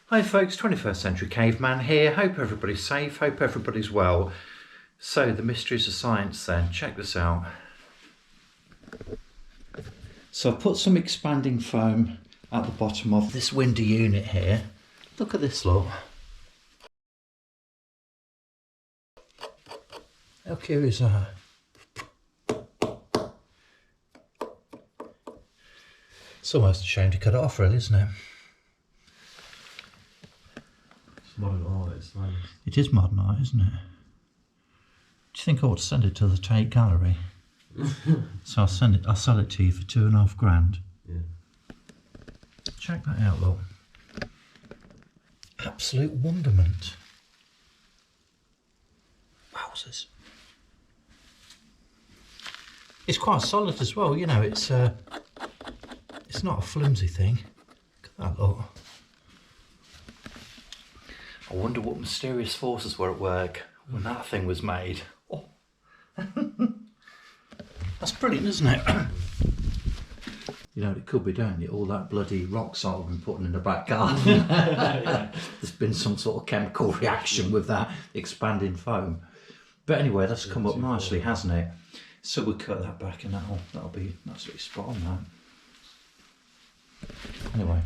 Hi folks, 21st Century Caveman here. Hope everybody's safe, hope everybody's well. So the mysteries of science then, check this out. So I've put some expanding foam at the bottom of this window unit here. Look at this, look. How curious is that? It's almost a shame to cut it off really, isn't it? It's modern art, it's nice. It is modern art, isn't it? Do you think I ought to send it to the Tate Gallery? So I'll sell it to you for £2,500. Yeah. Check that out, look. Absolute wonderment. Wowzers. It's quite solid as well, you know, it's not a flimsy thing. Look at that, look. I wonder what mysterious forces were at work when that thing was made. Oh. That's brilliant, isn't it? You know, it could be down it, all that bloody rock salt I've been putting in the back garden. There's been some sort of chemical reaction with that expanding foam. But anyway, that's come up nicely, hasn't it? So we'll cut that back and that'll be absolutely spot on, that. Anyway.